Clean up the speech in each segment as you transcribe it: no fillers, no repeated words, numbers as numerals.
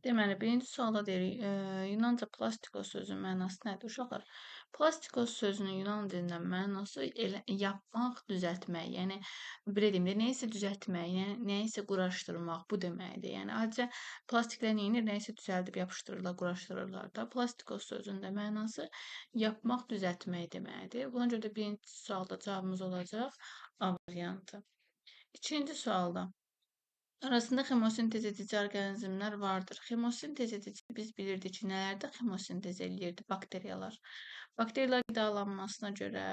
Deməli, birinci sualda deyirik, Yunanca plastikos sözünün mənası nədir uşaqlar? Plastikos sözünün Yunan dilindən mənası elə yapmaq, düzəltmək, yəni belə deyim də, nəyisə düzəltmək, yəni nəyisə quraşdırmaq bu deməkdir. Yəni adicə plastiklə nə edir? Nəyisə düzəldib yapışdırırlar, quraşdırırlar da. Plastikos sözünün də mənası yapmaq, düzəltmək deməkdir. Buna görə də birinci sualda cavabımız olacaq A variantı. İkinci sualda arasında xemosintez edici orqanizmlər vardır. Xemosintez edici biz bilirdik ki, nələrdə xemosintez eləyirdi? Bakteriyalar. Bakteriyalar qidalanmasına görə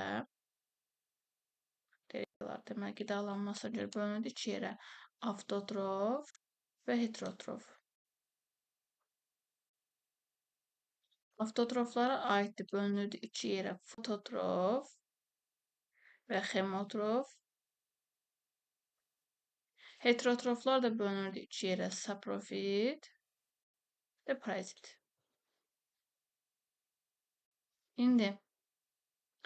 deməli qidalanmasına görə bölünür iki yerə. Avtotrof və heterotrof. Avtotroflara aiddir bölünürdü iki yerə. Fototrof və hemotrof. Heterotroflar da bölünürdü iki yerə. Saprofit və parazit. İndi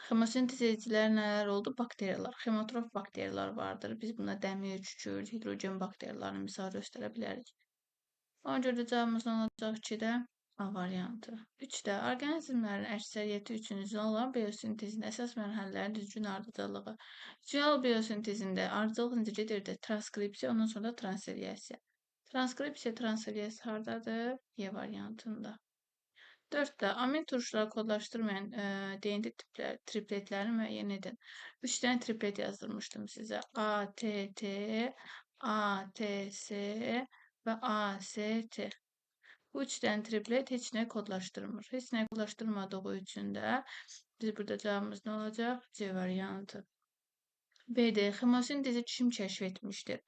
xemosintez edicilər nələr oldu? Bakteriyalar. Hemotrof bakteriyalar vardır. Biz buna dəmir, kükürt, hidrogen bakteriyalarını misal göstərə bilərik. Ona görə də cavabımız nə olacaq ki də A variantı. 3-də orqanizmlərin əksəriyyəti üçün üzvü olan biosintezin əsas mərhələləri düzgün ardıcıllığı. Üzvü biosintezində ardıcıllıq necə gedirdi? Transkripsiya, ondan sonra da transferiyasiya. Transkripsiya, transferiyasiya hardadır? Y variantında. 4-də amin turşuları kodlaşdırmayan DNT tripletlərini müəyyən edin. 3 dənə triplet yazdırmışdım sizə. ATT, ATS və AST. Bu 3 dənə triplet heç nə kodlaşdırmır. Heç nə kodlaşdırmadığı üçün də biz burada cavabımız nə olacaq? C variantı. B-də xemosintezi kim kəşf etmişdir?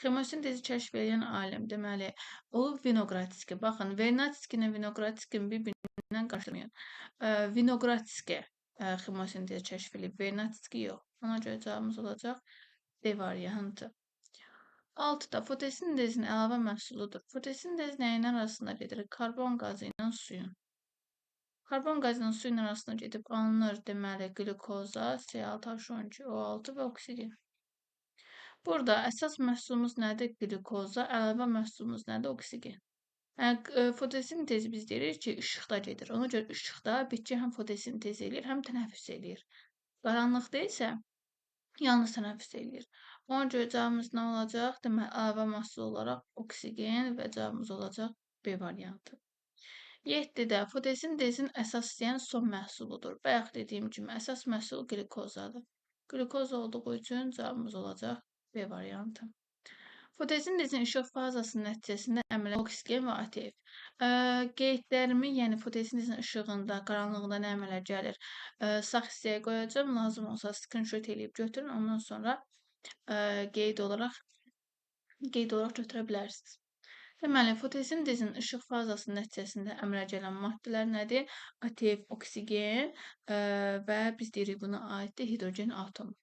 Xemosintezi kəşf edən alim deməli o Vinogradski. Baxın, Vernadski ilə Vinogradski bir-birindən qarşılamayın. Vinogradski xemosintezi kəşf edib, Vernadski yox. Ona görə cavabımız olacaq D variantı. 6-da fotosintezin əlavə məhsuludur. Fotosintez nəyin arasında gedir? Karbon qazı ilə suyun. Karbon qazı ilə suyun arasında gedib alınır deməli qlükoza, C6H12, O6 və oksigen. Burada əsas məhsulumuz nədir? Qlükoza, əlavə məhsulumuz nədir? Oksigen. Yəni fotosintez biz deyirik ki, işıqda gedir. Ona görə işıqda bitki həm fotosintez eləyir, həm tənəffüs eləyir. Qaranlıqda isə yalnız tənəffüs eləyir. Ona görə cavabımız nə olacaq? Deməli, əlavə məhsul olaraq oksigen və cavabımız olacaq B variantı. 7-də fotosintezin əsas deyən son məhsuludur. Bayaq dediyim kimi əsas məhsul qlükozadır. Qlükoz olduğu üçün cavabımız olacaq B variantı. Fotosintezin işıq fazasının nəticəsində əmələ oksigen və ATF. Qeydlərimi, yəni fotosintezin işığında, qaranlığında nə əmələ gəlir? Sağ hissəyə qoyacağım. Lazım olsa screenshot eləyib götürün. Ondan sonra qeyd olaraq götürə bilərsiniz. Deməli, fotosintezin işıq fazasının nəticəsində əmələ gələn maddələr nədir? ATF, oksigen və biz deyirik buna aiddir hidrogen atomu.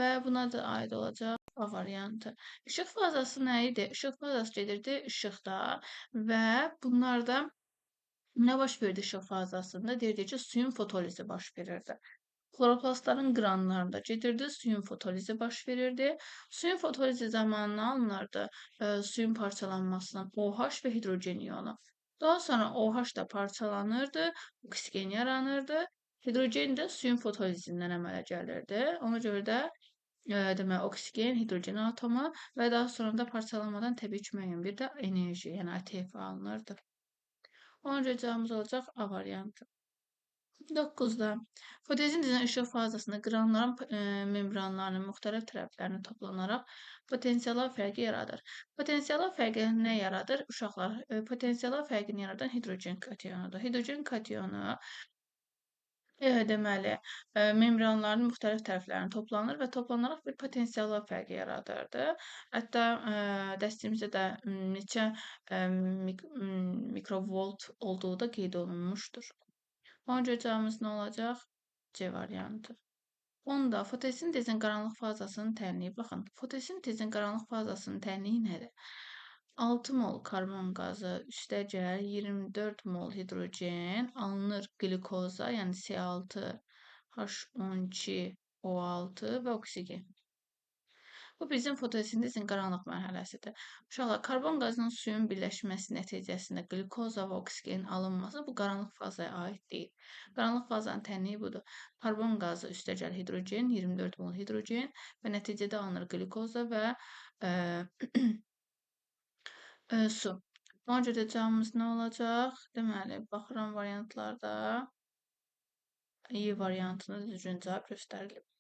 Və buna da aid olacaq A variantı. İşıq fazası nə idi? İşıq fazası gedirdi işıqda və bunlarda nə baş verdi işıq fazasında? Deyirdik ki, suyun fotolizi baş verirdi. Xloroplastların qranlarında gedirdi, suyun fotolizi baş verirdi. Suyun fotolizi zamanı alınırdı suyun parçalanmasından OH və hidrogen iyonu. Daha sonra OH da parçalanırdı, oksigen yaranırdı. Hidrogen də suyun fotolizindən əmələ gəlirdi. Ona görə də deməli oksigen, hidrogen atomu və daha sonra da parçalanmadan təbii ki, müəyyən bir də enerji, yəni ATF alınırdı. Ona görə cavabımız olacaq A variantı. 9-da fotosintezin işıq fazasında qranların membranlarının müxtəlif tərəflərinə toplanaraq potensiallar fərqi yaradır. Potensiallar fərqi nə yaradır? Uşaqlar, potensiallar fərqini yaradan hidrogen kationudur. Hidrogen kationu deməli, membranların müxtəlif tərəflərinə toplanır və toplanaraq bir potensiallar fərqi yaradırdı. Hətta dərslimizdə də neçə mikrovolt olduğu da qeyd olunmuşdur. Ona görə cavabımız nə olacaq? C variantı. 10-da fotosintezin qaranlıq fazasının tənliyi. Baxın, fotosintezin qaranlıq fazasının tənliyi nədir? 6 mol karbon qazı üstəgəl 24 mol hidrogen alınır qlükoza, yəni C6H12O6 və oksigen. Bu bizim fotosintezin qaranlıq mərhələsidir. Uşaqlar, karbon qazının suyun birləşməsi nəticəsində qlükoza və oksigenin alınması bu qaranlıq fazaya aid deyil. Qaranlıq fazanın tənliyi budur. Karbon qazı üstəgəl hidrogen, 24 mol hidrogen və nəticədə alınır qlükoza və ə, su. Ona görə cavabımız nə olacaq? Deməli, baxıram variantlarda. İ variantında düzgün cavab göstərilib.